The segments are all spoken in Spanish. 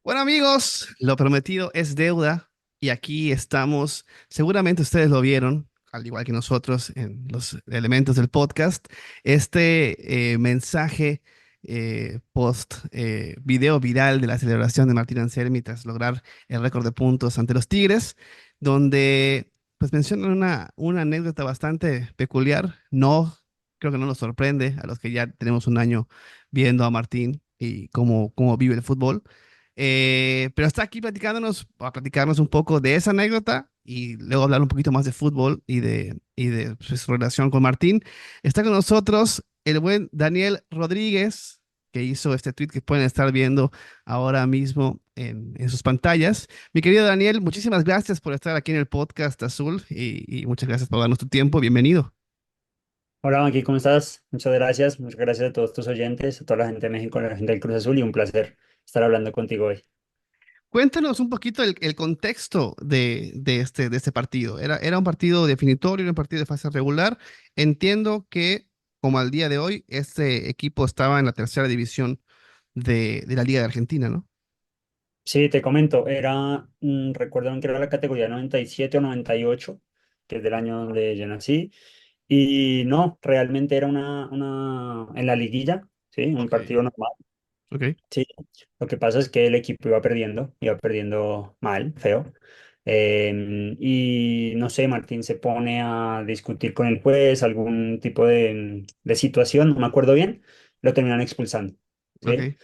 Bueno amigos, lo prometido es deuda y aquí estamos. Seguramente ustedes lo vieron, al igual que nosotros en los elementos del podcast, este mensaje post video viral de la celebración de Martín Anselmi tras lograr el récord de puntos ante los Tigres, donde pues mencionan una anécdota bastante peculiar. No, creo que no nos sorprende a los que ya tenemos un año viendo a Martín y cómo vive el fútbol. Pero está aquí platicándonos, a platicarnos un poco de esa anécdota y luego hablar un poquito más de fútbol y de pues, su relación con Martín. Está con nosotros el buen Daniel Rodríguez, que hizo este tweet que pueden estar viendo ahora mismo en sus pantallas. Mi querido Daniel, muchísimas gracias por estar aquí en el podcast Azul y muchas gracias por darnos tu tiempo. Bienvenido. Hola, Maki, ¿cómo estás? Muchas gracias a todos tus oyentes, a toda la gente de México, a la gente del Cruz Azul y un placer estar hablando contigo hoy. Cuéntanos un poquito el contexto de este partido. Era un partido definitorio, era un partido de fase regular. Entiendo que, como al día de hoy, este equipo estaba en la tercera división de la Liga de Argentina, ¿no? Sí, te comento, recuerdo que era la categoría 97 o 98, que es del año donde yo nací, y no, realmente era en la liguilla, sí, un Ok, partido normal. ok. Sí, lo que pasa es que el equipo iba perdiendo mal, feo. Y no sé, Martín se pone a discutir con el juez, algún tipo de situación, no me acuerdo bien, lo terminan expulsando. ¿Sí? Ok,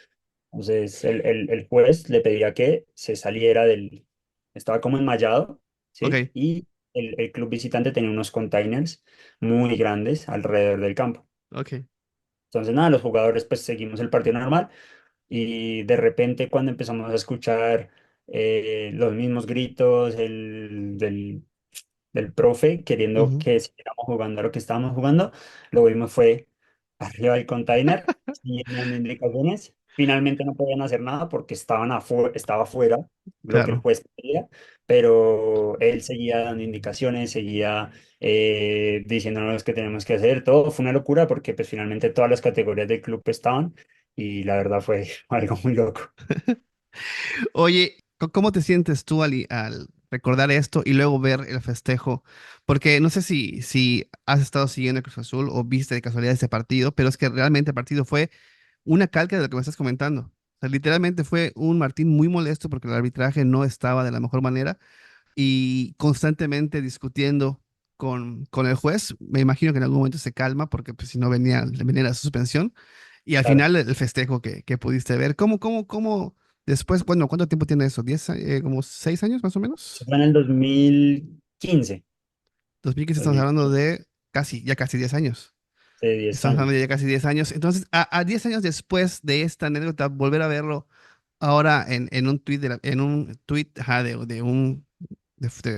Entonces el juez le pedía que se saliera estaba como enmayado, ¿sí? ok, Y el club visitante tenía unos containers muy grandes alrededor del campo. ok. Entonces, nada, los jugadores pues seguimos el partido normal y de repente cuando empezamos a escuchar los mismos gritos del profe queriendo Ujú. que siguiéramos jugando a lo que estábamos jugando, lo vimos fue arriba del container, siguiendo dando indicaciones. Finalmente no podían hacer nada porque estaba afuera lo que el Claro. juez pedía, pero él seguía dando indicaciones, seguía diciéndonos qué tenemos que hacer. Todo fue una locura porque pues finalmente todas las categorías del club estaban y la verdad fue algo muy loco. Oye, ¿cómo te sientes tú al recordar esto y luego ver el festejo? Porque no sé si has estado siguiendo el Cruz Azul o viste de casualidad ese partido, pero es que realmente el partido fue una calca de lo que me estás comentando. O sea, literalmente fue un Martín muy molesto porque el arbitraje no estaba de la mejor manera y constantemente discutiendo con el juez. Me imagino que en algún momento se calma porque pues, si no venía la suspensión. Y al Claro. final el festejo que pudiste ver. ¿Cómo después, bueno, cuánto tiempo tiene eso? Como 6 años más o Eso menos? fue en el 2015, 2015 estamos hablando 2015, de ya casi 10 años. hace 10 Estamos hablando años. de ya casi 10 años. Entonces, a 10 años después de esta anécdota, volver a verlo ahora en un tweet, en un tweet ajá, de un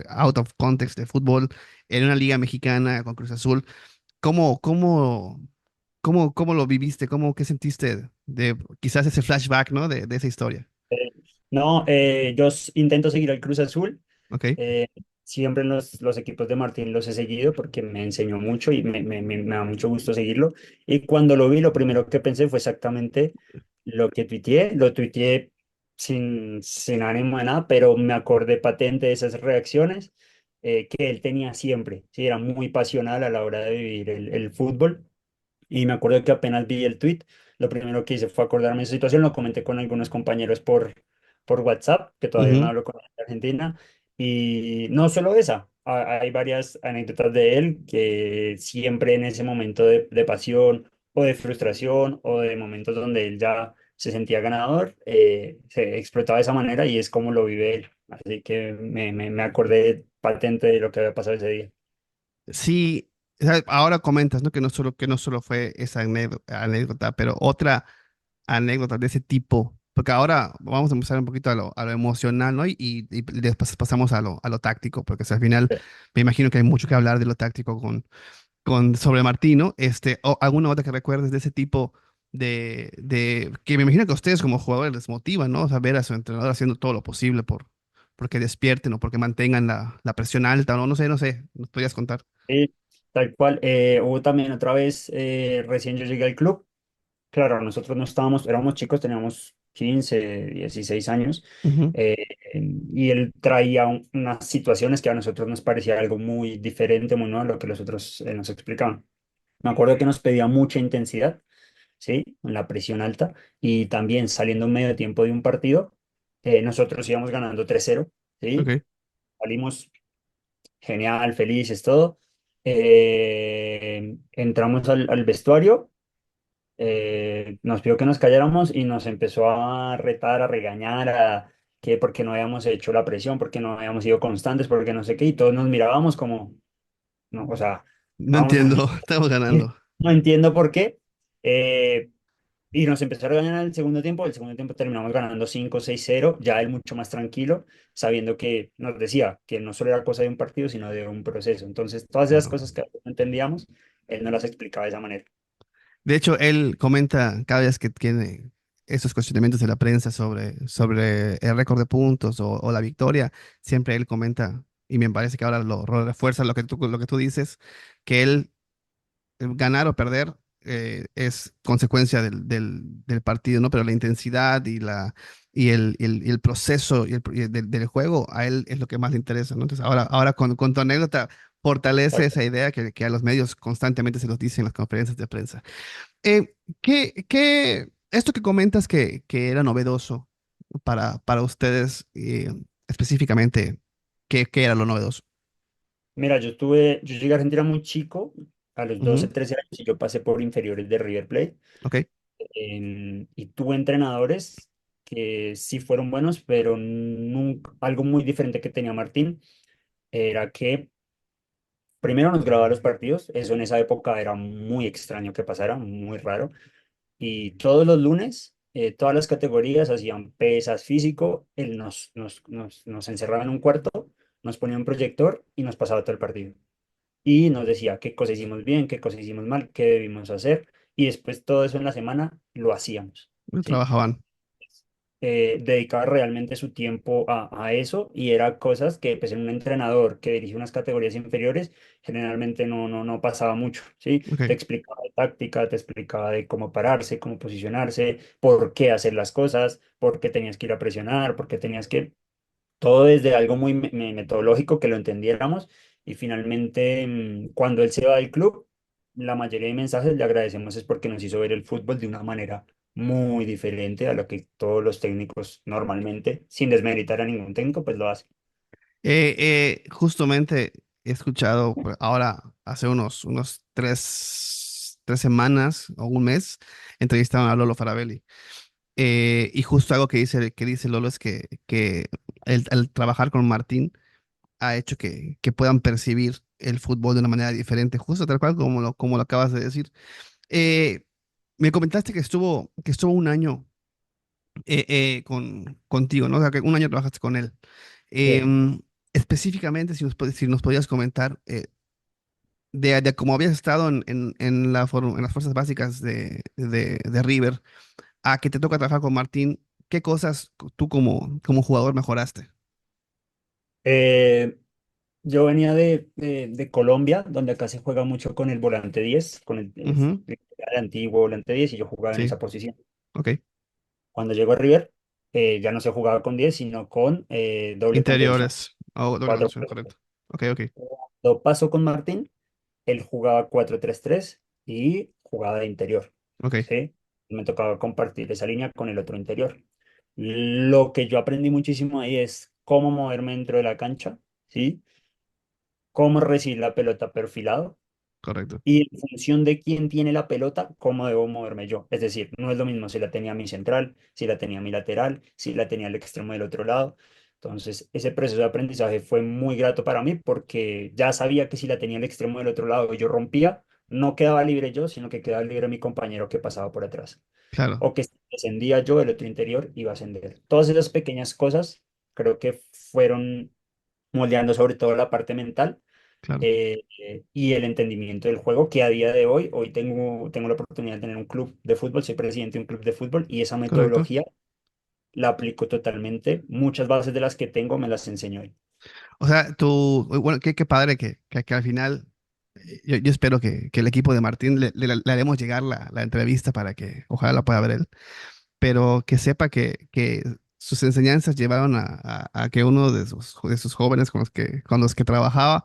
out of context de fútbol en una liga mexicana con Cruz Azul, ¿cómo, cómo, cómo lo viviste? ¿Qué sentiste de quizás ese flashback, ¿no? De esa historia. Eh, no, yo intento seguir al Cruz Azul. Ok, eh, Siempre en los equipos de Martín los he seguido porque me enseñó mucho y me da mucho gusto seguirlo. Y cuando lo vi, lo primero que pensé fue exactamente lo que tuiteé. Lo tuiteé sin ánimo de nada, pero me acordé patente de esas reacciones que él tenía siempre. Sí, era muy pasional a la hora de vivir el fútbol. Y me acuerdo que apenas vi el tweet, lo primero que hice fue acordarme de esa situación, lo comenté con algunos compañeros por WhatsApp, que todavía me ujú, hablo con ellos de Argentina, y no solo esa, hay varias anécdotas de él que siempre en ese momento de pasión o de frustración o de momentos donde él ya se sentía ganador, se explotaba de esa manera y es como lo vive él. Así que me acordé patente de lo que había pasado ese día. sí, o sea, ahora comentas, ¿no? Que no solo fue esa anécdota, pero otra anécdota de ese tipo, porque ahora vamos a empezar un poquito a lo emocional, ¿no? Y después pasamos a lo táctico, porque o sea, al final me imagino que hay mucho que hablar de lo táctico sobre Martino, o alguna otra que recuerdes de ese tipo que me imagino que a ustedes como jugadores les motiva, ¿no? O sea, ver a su entrenador haciendo todo lo posible porque despierten o porque mantengan la presión alta, o no sé, no sé, nos podrías contar. Sí, tal cual. Hubo también otra vez, recién yo llegué al club. Claro, nosotros no estábamos, éramos chicos, teníamos 15, 16 años, Ujú. eh, y él traía unas situaciones que a nosotros nos parecía algo muy diferente, muy nuevo a lo que los otros nos explicaban. Me acuerdo que nos pedía mucha intensidad, ¿sí? La presión alta, y también saliendo en medio tiempo de un partido, nosotros íbamos ganando 3-0, ¿sí? Ok. Salimos genial, felices, todo. Entramos al vestuario, nos pidió que nos calláramos y nos empezó a retar, a regañar, a que porque no habíamos hecho la presión, porque no habíamos sido constantes, porque no sé qué, y todos nos mirábamos como, no, o sea, No vamos a... entiendo, estamos ganando. No entiendo por qué. Eh, y nos empezó a ganar el segundo tiempo. El segundo tiempo terminamos ganando 5-6-0, ya él mucho más tranquilo, sabiendo que nos decía que no solo era cosa de un partido, sino de un proceso. Entonces, todas esas Claro. cosas que no entendíamos, él nos las explicaba de esa manera. De hecho, él comenta cada vez que tiene esos cuestionamientos de la prensa sobre el récord de puntos o la victoria, siempre él comenta, y me parece que ahora lo refuerza lo que tú dices, que él ganar o perder es consecuencia del partido, ¿no? Pero la intensidad y el proceso del juego a él es lo que más le interesa, ¿no? Entonces, ahora con tu anécdota fortalece esa idea que a los medios constantemente se los dice en las conferencias de prensa. Esto que comentas que era novedoso para ustedes, específicamente, ¿qué era lo novedoso? Mira, yo llegué a Argentina muy chico, a los 12 Ujú. 13 años, y yo pasé por inferiores de River Plate. Ok, Y tuve entrenadores que sí fueron buenos, pero nunca, algo muy diferente que tenía Martín era que primero nos grababa los partidos, eso en esa época era muy extraño que pasara, muy raro, y todos los lunes, todas las categorías hacían pesas, físico, él nos encerraba en un cuarto, nos ponía un proyector y nos pasaba todo el partido. Y nos decía qué cosas hicimos bien, qué cosas hicimos mal, qué debimos hacer, y después todo eso en la semana lo hacíamos, ¿sí? trabajaban. Dedicaba realmente su tiempo a eso, y era cosas que pues en un entrenador que dirige unas categorías inferiores generalmente no pasaba mucho, ¿sí? Te Ok. explicaba de táctica, te explicaba de cómo pararse, cómo posicionarse, por qué hacer las cosas, por qué tenías que ir a presionar, por qué tenías que... Todo desde algo muy metodológico que lo entendiéramos, y finalmente cuando él se va del club, la mayoría de mensajes le agradecemos es porque nos hizo ver el fútbol de una manera muy diferente a lo que todos los técnicos normalmente, sin desmeritar a ningún técnico, pues lo hacen. Justamente he escuchado pues, ahora, hace unos tres semanas o un mes, entrevistaron a Lolo Farabelli. Y justo algo que dice Lolo es que el trabajar con Martín ha hecho que puedan percibir el fútbol de una manera diferente, justo tal cual como lo acabas de decir. Eh, Me comentaste que estuvo un año contigo, ¿no? O sea, que un año trabajaste con él. Sí. Específicamente, si nos podías comentar de cómo habías estado en las fuerzas básicas de River, a que te toca trabajar con Martín, ¿qué cosas tú como jugador mejoraste? Eh, yo venía de Colombia, donde acá se juega mucho con el volante 10, con Ujú. el antiguo volante 10, y yo jugaba en Sí, esa posición. ok. Cuando llegó a River, ya no se jugaba con 10 sino con doble contención, Interiores. Oh, doble cuatro condición, 4 correcto. Ok, ok, Cuando pasó con Martín, él jugaba 4-3-3 y jugaba de interior, ok. ¿sí? Me tocaba compartir esa línea con el otro interior. Lo que yo aprendí muchísimo ahí es cómo moverme dentro de la cancha, ¿sí? Cómo recibir la pelota perfilado, Correcto. y en función de quién tiene la pelota, cómo debo moverme yo. Es decir, no es lo mismo si la tenía mi central, si la tenía mi lateral, si la tenía el extremo del otro lado. Entonces, ese proceso de aprendizaje fue muy grato para mí, porque ya sabía que si la tenía el extremo del otro lado y yo rompía, no quedaba libre yo, sino que quedaba libre mi compañero que pasaba por atrás. Claro, O que si descendía yo, el otro interior iba a ascender. Todas esas pequeñas cosas creo que fueron moldeando sobre todo la parte mental, claro, y el entendimiento del juego, que a día de hoy tengo la oportunidad de tener un club de fútbol, soy presidente de un club de fútbol, y esa correcto. metodología la aplico totalmente. Muchas bases de las que tengo me las enseñó él. O sea, bueno, qué padre que al final, yo espero que el equipo de Martín le haremos llegar la entrevista para que ojalá la pueda ver él. pero que sepa que sus enseñanzas llevaron a que uno de sus jóvenes con los que trabajaba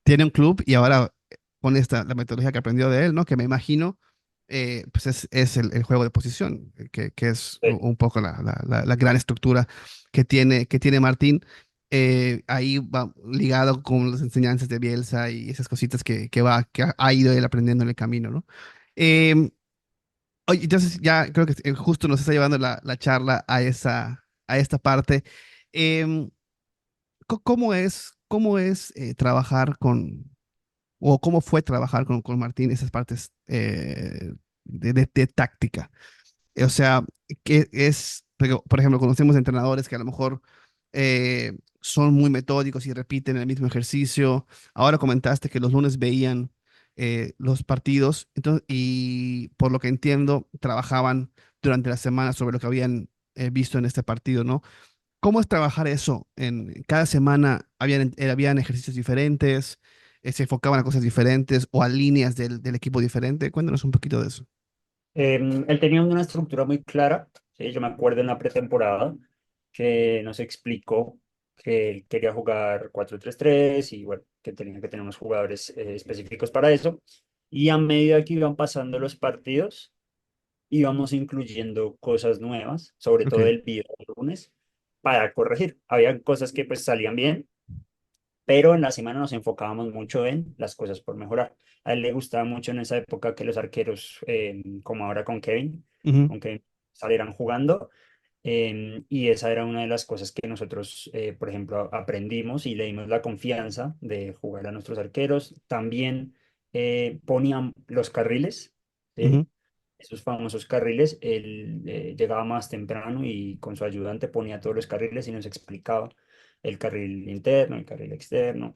tiene un club y ahora con la metodología que aprendió de él, ¿no? Que me imagino, pues es el juego de posición, que es Sí. un poco la gran estructura que tiene Martín. Ahí va ligado con las enseñanzas de Bielsa y esas cositas que ha ido él aprendiendo en el camino, ¿no? Em, Oye, entonces ya creo que justo nos está llevando la charla a esta parte. Em, cómo es trabajar o cómo fue trabajar con Martín esas partes de táctica? O sea, que es, por ejemplo, conocemos entrenadores que a lo mejor son muy metódicos y repiten el mismo ejercicio. Ahora comentaste que los lunes veían los partidos, entonces, y por lo que entiendo, trabajaban durante la semana sobre lo que habían visto en este partido, ¿no? ¿Cómo es trabajar eso? En cada semana habían ejercicios diferentes, se enfocaban a cosas diferentes o a líneas del equipo diferente. Cuéntanos un poquito de eso. Él tenía una estructura muy clara, ¿sí? Yo me acuerdo en la pretemporada que nos explicó que él quería jugar 4-3-3 y bueno, que tenía que tener unos jugadores específicos para eso. Y a medida que iban pasando los partidos, íbamos incluyendo cosas nuevas, sobre Ok. todo el video del lunes, para corregir. Había cosas que pues salían bien, pero en la semana nos enfocábamos mucho en las cosas por mejorar. A él le gustaba mucho en esa época que los arqueros, como ahora Ujú, con Kevin salieran jugando. Y esa era una de las cosas que nosotros, por ejemplo, aprendimos y le dimos la confianza de jugar a nuestros arqueros. También ponían los carriles, ujú. ¿sí? Esos famosos carriles. Él llegaba más temprano y con su ayudante ponía todos los carriles y nos explicaba el carril interno, el carril externo.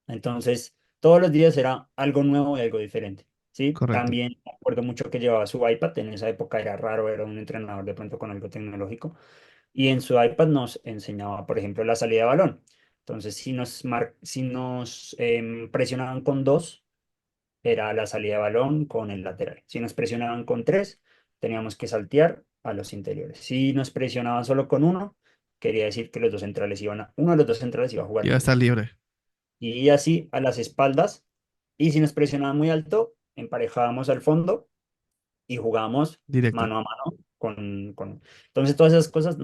Entonces, todos los días era algo nuevo y algo diferente. ¿Sí? Correcto. También me acuerdo mucho que llevaba su iPad, en esa época era raro, era un entrenador de pronto con algo tecnológico, y en su iPad nos enseñaba, por ejemplo, la salida de balón. Entonces, si nos presionaban con dos, era la salida de balón con el lateral. Si nos presionaban con tres, teníamos que saltear a los interiores. Si nos presionaban solo con uno, quería decir que uno de los dos centrales iba a jugar Y va a libre. estar libre, Y así a las espaldas. Y si nos presionaban muy alto, emparejábamos al fondo y jugábamos directo. mano a mano Entonces todas esas cosas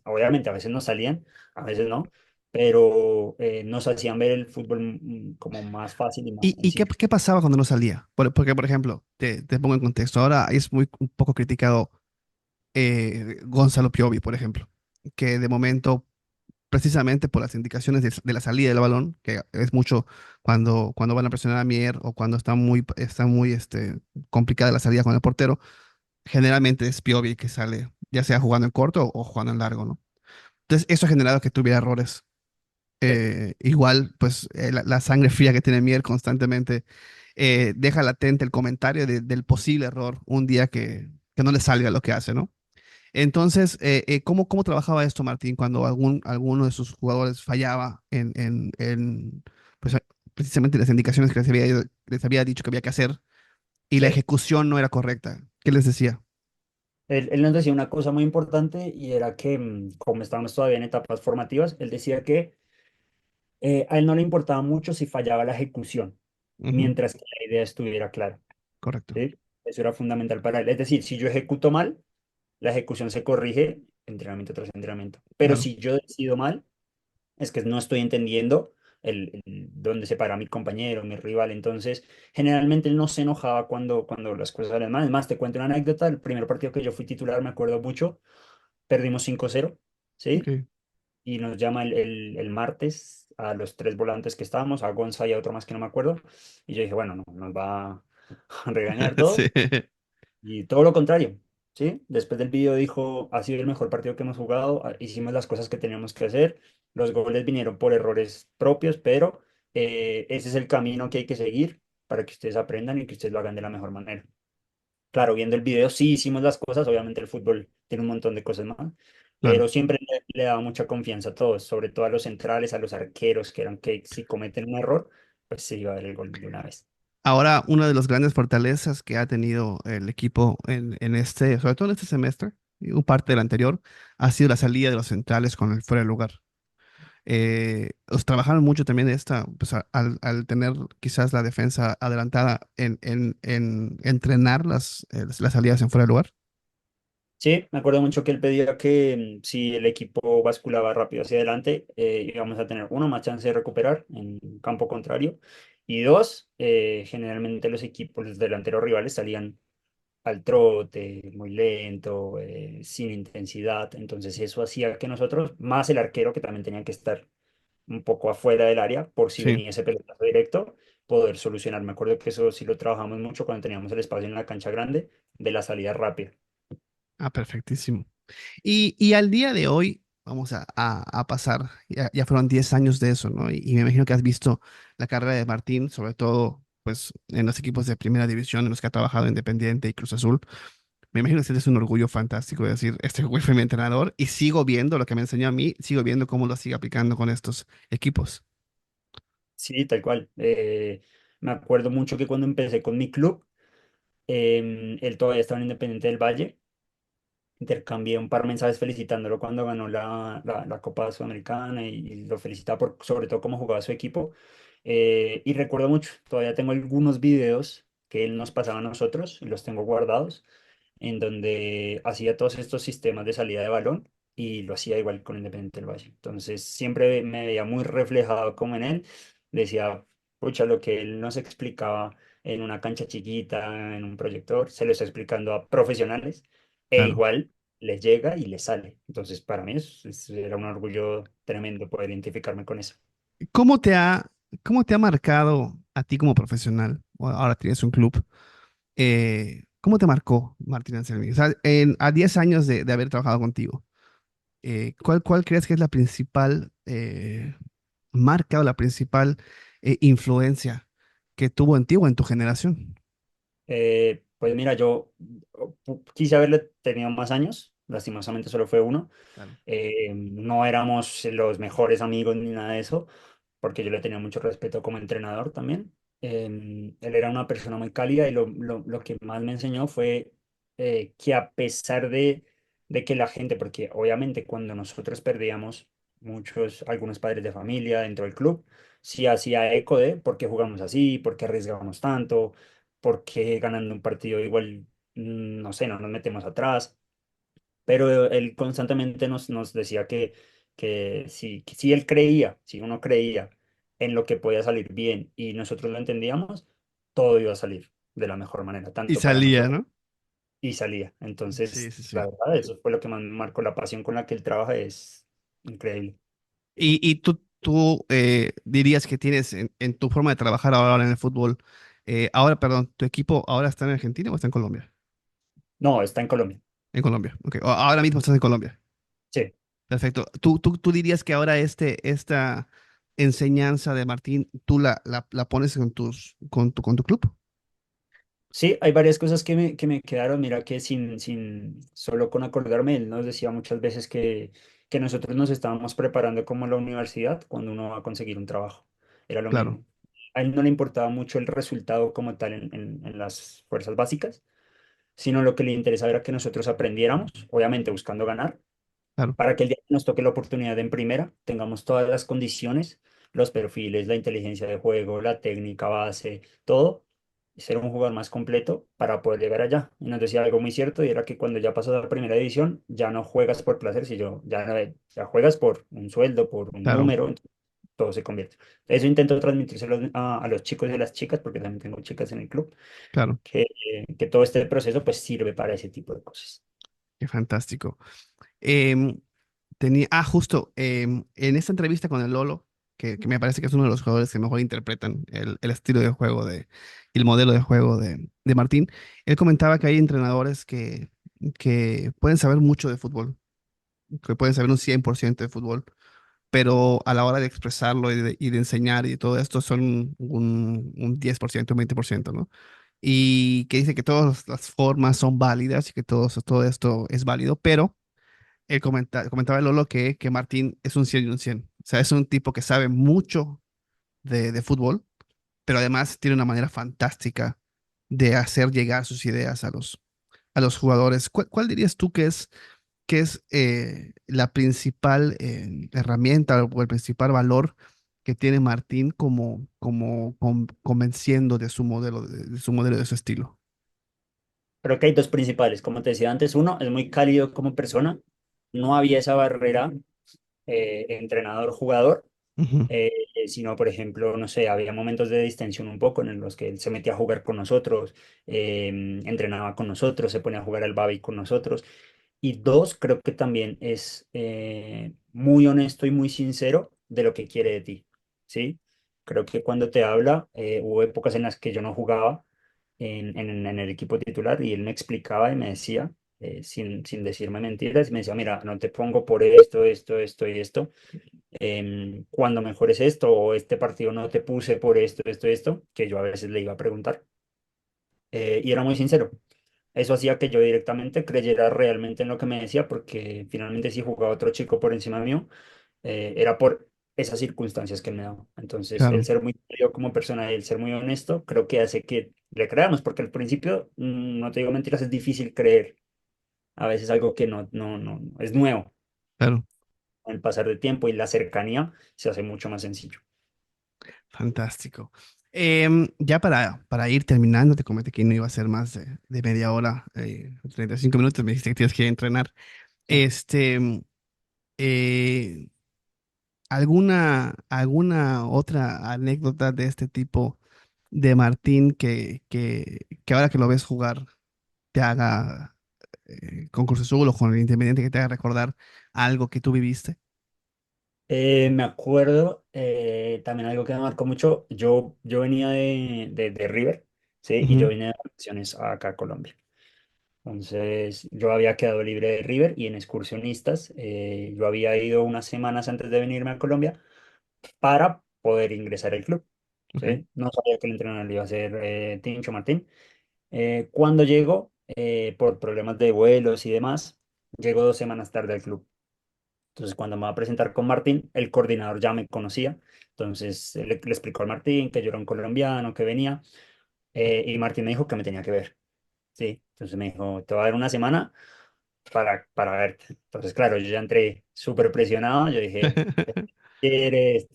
obviamente a veces nos salían, a veces no, pero nos hacían ver el fútbol como más fácil y más Y sencillo. qué pasaba cuando no salía? Porque, por ejemplo, te pongo en contexto. Ahora es un poco criticado Gonzalo Piovi, por ejemplo, que de momento, precisamente por las indicaciones de la salida del balón, que es mucho cuando van a presionar a Mier o cuando está muy complicada la salida con el portero, generalmente es Piovi que sale, ya sea jugando en corto o jugando en largo, ¿no? Entonces, eso ha generado que tuviera errores. Sí. Igual, pues la sangre fría que tiene Mier constantemente deja latente el comentario del posible error un día que no le salga lo que hace, ¿no? Entonces, cómo trabajaba esto Martín cuando alguno de sus jugadores fallaba pues, precisamente las indicaciones que les había dicho que había que hacer y la Sí. ejecución no era correcta? ¿Qué les decía? Él nos decía una cosa muy importante y era que, como estábamos todavía en etapas formativas, él decía que a él no le importaba mucho si fallaba la ejecución, Ujú, mientras que la idea estuviera clara. correcto, ¿Sí? Eso era fundamental para él. Es decir, si yo ejecuto mal, la ejecución se corrige entrenamiento tras entrenamiento. Pero claro. si yo decido mal, es que no estoy entendiendo dónde se para mi compañero, mi rival. Entonces, generalmente él no se enojaba cuando las cosas salen mal. Es más, te cuento una anécdota. El primer partido que yo fui titular, me acuerdo mucho, perdimos 5-0, ¿sí? Ok. Y nos llama el martes a los tres volantes que estábamos, a Gonza y a otro más que no me acuerdo. Y yo dije, bueno, no, nos va a regañar Sí, todo. Y todo lo contrario, ¿sí? Después del video dijo, ha sido el mejor partido que hemos jugado, hicimos las cosas que teníamos que hacer, los goles vinieron por errores propios, pero ese es el camino que hay que seguir para que ustedes aprendan y que ustedes lo hagan de la mejor manera. Claro, viendo el video sí hicimos las cosas, obviamente el fútbol tiene un montón de cosas más, claro. pero siempre le daba mucha confianza a todos, sobre todo a los centrales, a los arqueros, que eran que si cometen un error, pues se iba a ver el gol de una vez. Ahora, una de las grandes fortalezas que ha tenido el equipo en este, sobre todo en este semestre, y un parte del anterior, ha sido la salida de los centrales con el fuera de lugar. Os trabajaron mucho también esta, pues, al tener quizás la defensa adelantada en entrenar las salidas en fuera de lugar. Sí, me acuerdo mucho que él pedía que si el equipo basculaba rápido hacia adelante, íbamos a tener uno, más chance de recuperar en campo contrario, y dos, generalmente los equipos, los delanteros rivales salían al trote, muy lento, sin intensidad, entonces eso hacía que nosotros, más el arquero que también tenía que estar un poco afuera del área, por si Sí, venía ese pelotazo directo, poder solucionar. Me acuerdo que eso sí lo trabajamos mucho cuando teníamos el espacio en la cancha grande de la salida rápida. perfectísimo. Y al día de hoy, vamos a pasar, ya fueron 10 años de eso, ¿no? Y me imagino que has visto la carrera de Martín, sobre todo, pues, en los equipos de primera división en los que ha trabajado Independiente y Cruz Azul. Me imagino que es un orgullo fantástico de decir, este güey fue mi entrenador y sigo viendo lo que me enseñó a mí, sigo viendo cómo lo sigue aplicando con estos equipos. Sí, tal cual. Me acuerdo mucho que cuando empecé con mi club, él todavía estaba en Independiente del Valle. Intercambié un par de mensajes felicitándolo cuando ganó la Copa Sudamericana y lo felicitaba por sobre todo cómo jugaba su equipo. Y recuerdo mucho, todavía tengo algunos videos que él nos pasaba a nosotros, y los tengo guardados, en donde hacía todos estos sistemas de salida de balón y lo hacía igual con Independiente del Valle. Entonces siempre me veía muy reflejado como en él. Decía, pucha, lo que él nos explicaba en una cancha chiquita, en un proyector, se lo está explicando a profesionales e Claro. igual les llega y les sale. Entonces para mí era un orgullo tremendo poder identificarme con eso. ¿Cómo te ha, cómo te ha marcado a ti como profesional? Ahora tienes un club. ¿Cómo te marcó Martín Anselmi? O sea, a 10 años de haber trabajado contigo, ¿cuál crees que es la principal marca o la principal influencia que tuvo en ti o en tu generación? Pues mira, yo quise haberle tenido más años, lastimosamente solo fue uno. Claro, No éramos los mejores amigos ni nada de eso, porque yo le tenía mucho respeto como entrenador también. Él era una persona muy cálida y lo que más me enseñó fue que a pesar de que la gente, porque obviamente cuando nosotros perdíamos algunos padres de familia dentro del club, sí hacía eco de por qué jugamos así, por qué arriesgábamos tanto, por qué ganando un partido igual, no sé, no nos metemos atrás, pero él constantemente nos decía que si él creía, si uno creía en lo que podía salir bien y nosotros lo entendíamos, todo iba a salir de la mejor manera, y tanto para salía, nosotros ¿no? y salía. Sí, Entonces, sí, sí. la verdad, eso fue lo que más me marcó, la pasión con la que él trabaja es increíble. Y tú dirías que tienes en tu forma de trabajar ahora en el fútbol, ahora, perdón, ¿tu equipo ahora está en Argentina o está en Colombia? No, está en Colombia. En Colombia, ok. Ahora mismo estás en Colombia. Sí. Perfecto. ¿Tú dirías que ahora esta enseñanza de Martín, tú la pones con tu club? Sí, hay varias cosas que me quedaron. Mira que solo con acordarme, él nos decía muchas veces que nosotros nos estábamos preparando como la universidad cuando uno va a conseguir un trabajo. Era lo Claro, mismo. A él no le importaba mucho el resultado como tal en las fuerzas básicas, sino lo que le interesaba era que nosotros aprendiéramos, obviamente buscando ganar, claro, para que el día que nos toque la oportunidad en primera, tengamos todas las condiciones, los perfiles, la inteligencia de juego, la técnica base, todo, y ser un jugador más completo para poder llegar allá. Y nos decía algo muy cierto, y era que cuando ya pasas a la primera división, ya no juegas por placer, sino ya juegas por un sueldo, por un claro, número, entonces todo se convierte. Eso intento transmitírselo a los chicos y a las chicas, porque también tengo chicas en el club, claro. que todo este proceso pues sirve para ese tipo de cosas. Qué fantástico. Em, justo, en esta entrevista con el Lolo, que me parece que es uno de los jugadores que mejor interpretan el estilo de juego y el modelo de juego de Martín, él comentaba que hay entrenadores que pueden saber mucho de fútbol, que pueden saber un 100% de fútbol, pero a la hora de expresarlo y de enseñar y todo esto son un 10%, un 20%, ¿no? Y que dice que todas las formas son válidas y que todo esto es válido, pero él comentaba el Lolo que Martín es un 100 y un 100. O sea, es un tipo que sabe mucho de fútbol, pero además tiene una manera fantástica de hacer llegar sus ideas a los jugadores. ¿Cuál dirías tú que es la principal herramienta o el principal valor que tiene Martín convenciendo de su modelo, de su modelo, de su estilo? Creo que hay dos principales, como te decía antes, uno es muy cálido como persona, no había esa barrera entrenador-jugador, Ujú, eh, sino, por ejemplo, no sé, había momentos de distensión un poco en los que él se metía a jugar con nosotros, entrenaba con nosotros, se ponía a jugar al babi con nosotros. Y dos, creo que también es muy honesto y muy sincero de lo que quiere de ti, ¿sí? Creo que cuando te habla, hubo épocas en las que yo no jugaba en el equipo titular y él me explicaba y me decía, sin decirme mentiras, me decía, mira, no te pongo por esto, esto y esto, cuando mejores esto o este partido no te puse por esto, que yo a veces le iba a preguntar, y era muy sincero. Eso hacía que yo directamente creyera realmente en lo que me decía, porque finalmente si jugaba otro chico por encima mío, era por esas circunstancias que él me daba. Entonces, el claro, ser muy serio como persona y el ser muy honesto, creo que hace que le creamos, porque al principio, no te digo mentiras, es difícil creer. A veces algo que no es nuevo. claro, Con el pasar del tiempo y la cercanía se hace mucho más sencillo. fantástico. Ya para ir terminando, te comenté que no iba a ser más de media hora, 35 minutos, me dijiste que tienes que entrenar. Sí. Este, eh, alguna otra anécdota de este tipo de Martín que ahora que lo ves jugar te haga con Cruz Azul o con el Independiente que te haga recordar algo que tú viviste? Me acuerdo también algo que me marcó mucho. Yo venía de River, ¿sí? Y yo Ujú, vine de vacaciones acá a Colombia. Entonces, yo había quedado libre de River y en excursionistas. Yo había ido unas semanas antes de venirme a Colombia para poder ingresar al club, ok, ¿sí? No sabía que el entrenador iba a ser Tincho Martín. Cuando llego, por problemas de vuelos y demás, llego 2 semanas tarde al club. Entonces, cuando me va a presentar con Martín, el coordinador ya me conocía. Entonces, le explicó al Martín que yo era un colombiano, que venía, y Martín me dijo que me tenía que ver. Sí, entonces me dijo, te va a dar una semana para verte. Entonces, claro, yo ya entré súper presionado. Yo dije, quiere,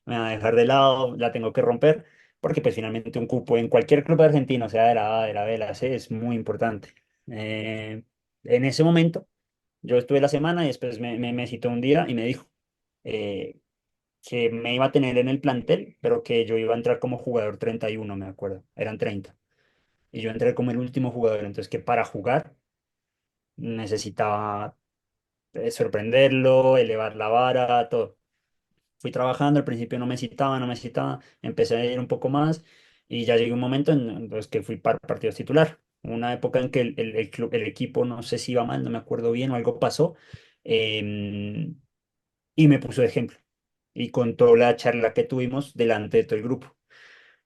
me va a dejar de lado, la tengo que romper, porque pues finalmente un cupo en cualquier club argentino, sea de la A, de la B, de la C, es muy importante. Eh, en ese momento, yo estuve la semana y después me citó un día y me dijo eh, que me iba a tener en el plantel, pero que yo iba a entrar como jugador 31, me acuerdo, eran 30. Y yo entré como el último jugador, entonces que para jugar necesitaba sorprenderlo, elevar la vara, todo. Fui trabajando, al principio no me citaba, empecé a ir un poco más y ya llegué un momento en los que fui para partidos titular. Una época en que el equipo no sé si iba mal, no me acuerdo bien o algo pasó, em, y me puso de ejemplo y contó la charla que tuvimos delante de todo el grupo.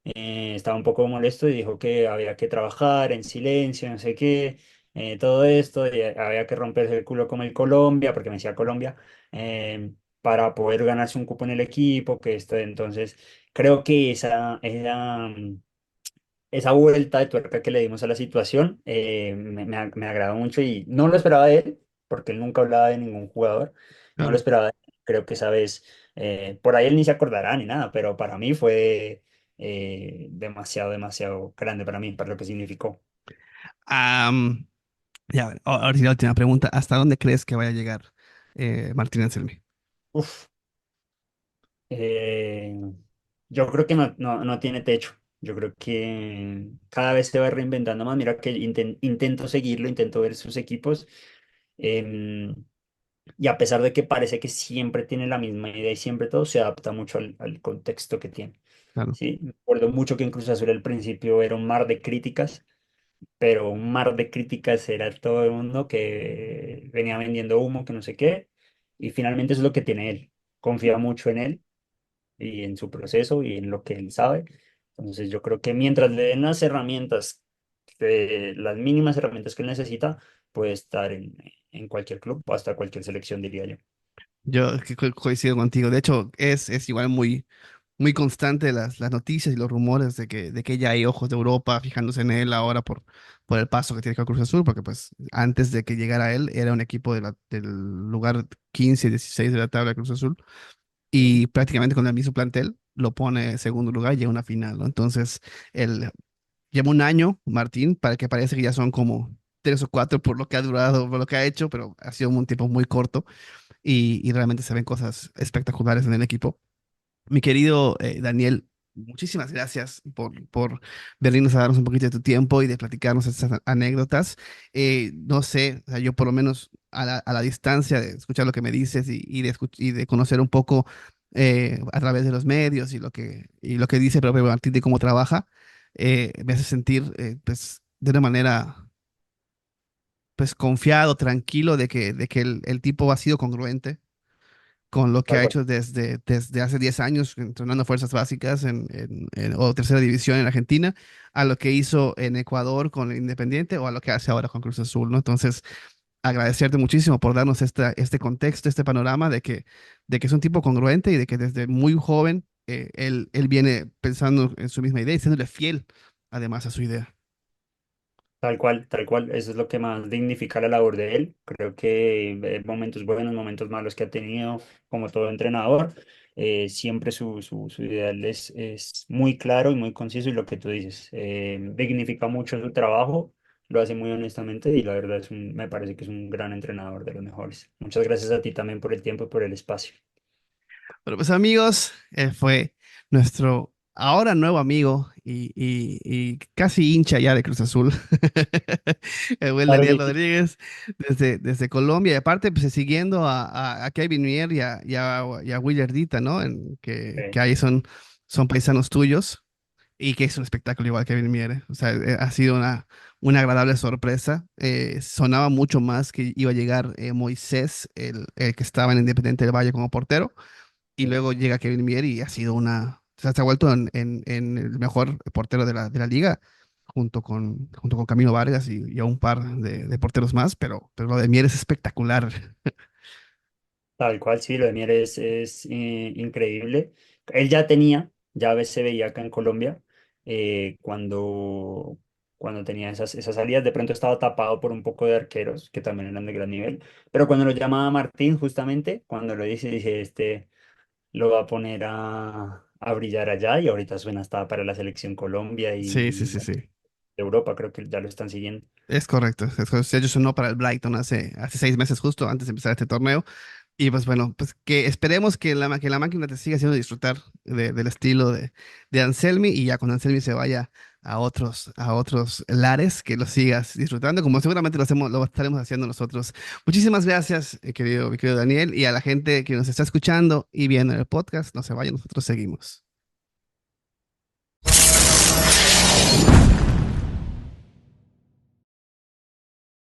Estaba un poco molesto y dijo que había que trabajar en silencio, no sé qué, todo esto, y había que romperse el culo como el Colombia, porque me decía Colombia, para poder ganarse un cupo en el equipo, que esto, entonces creo que esa vuelta de tuerca que le dimos a la situación me agradó mucho y no lo esperaba de él, porque él nunca hablaba de ningún jugador, no lo claro. esperaba de él. Creo que esa vez, por ahí él ni se acordará ni nada, pero para mí fue demasiado grande para mí, para lo que significó. Am, ya, a ver, ahora sí la última pregunta. ¿Hasta dónde crees que vaya a llegar Martín Anselmi? Uf, eh, yo creo que no tiene techo. Yo creo que cada vez se va reinventando más. Mira que intento seguirlo, intento ver sus equipos. em, Y a pesar de que parece que siempre tiene la misma idea y siempre todo, se adapta mucho al contexto que tiene. Claro. Sí, me acuerdo mucho que en Cruz Azul al principio era un mar de críticas, pero un mar de críticas era todo el mundo que venía vendiendo humo, que no sé qué, y finalmente eso es lo que tiene él. Confía mucho en él y en su proceso y en lo que él sabe. Entonces yo creo que mientras le den las herramientas, las mínimas herramientas que él necesita, puede estar en cualquier club o hasta cualquier selección, diría yo. Yo coincido contigo. De hecho, es igual muy, muy constante las noticias y los rumores de que ya hay ojos de Europa fijándose en él ahora por el paso que tiene con Cruz Azul, porque pues antes de que llegara él era un equipo del lugar 15 16 de la tabla de Cruz Azul Sí, y prácticamente con el mismo plantel lo pone en segundo lugar y llega a una final, ¿no? Entonces, él lleva un año, Martín, para que parece que ya son como 3 o 4 por lo que ha durado, por lo que ha hecho, pero ha sido un tiempo muy corto y realmente se ven cosas espectaculares en el equipo. Mi querido Daniel, muchísimas gracias por venirnos a darnos un poquito de tu tiempo y de platicarnos estas anécdotas. No sé, o sea, yo por lo menos a la distancia de escuchar lo que me dices y de conocer un poco a través de los medios y lo que dice el propio Martín de cómo trabaja, me hace sentir pues, de una manera pues confiado, tranquilo de que el tipo ha sido congruente con lo que tal ha cual. hecho desde hace 10 años entrenando fuerzas básicas o tercera división en Argentina, a lo que hizo en Ecuador con el Independiente o a lo que hace ahora con Cruz Azul, ¿no? Entonces, agradecerte muchísimo por darnos este contexto, este panorama de que es un tipo congruente y de que desde muy joven él viene pensando en su misma idea y siéndole fiel además a su idea. Tal cual, tal cual. Eso es lo que más dignifica la labor de él. Creo que momentos buenos, momentos malos que ha tenido, como todo entrenador, siempre su ideal es muy claro y muy conciso y lo que tú dices, dignifica mucho su trabajo, lo hace muy honestamente y la verdad me parece que es un gran entrenador de los mejores. Muchas gracias a ti también por el tiempo y por el espacio. Bueno, pues amigos, él fue nuestro ahora nuevo amigo y casi hincha ya de Cruz Azul, el buen Claro Daniel que sí. Rodríguez desde Colombia. Y aparte, pues siguiendo a Kevin Mier y a Willardita, ¿no? Que ahí son paisanos tuyos y que es un espectáculo igual que Kevin Mier. ¿Eh? O sea, ha sido una agradable sorpresa. Sonaba mucho más que iba a llegar Moisés, el que estaba en Independiente del Valle como portero y Sí. luego llega Kevin Mier y ha sido o sea, se ha vuelto en el mejor portero de la liga, junto con Camilo Vargas y a un par de porteros más, pero lo de Mier es espectacular. Tal cual, sí, lo de Mier es increíble. Él ya a veces se veía acá en Colombia, cuando tenía esas salidas, de pronto estaba tapado por un poco de arqueros, que también eran de gran nivel, pero cuando lo llamaba Martín, justamente, cuando lo dice, este lo va a poner a brillar allá y ahorita suena hasta para la selección Colombia Sí, sí, y sí, bueno, sí. de Europa, creo que ya lo están siguiendo. Es correcto. Ellos sonó para el Brighton hace 6 meses justo antes de empezar este torneo. Y pues bueno, pues que esperemos que la máquina te siga haciendo disfrutar del estilo de Anselmi y ya cuando Anselmi se vaya a otros lares, que lo sigas disfrutando, como seguramente lo estaremos haciendo nosotros. Muchísimas gracias, mi querido Daniel, y a la gente que nos está escuchando y viendo en el podcast, no se vayan, nosotros seguimos.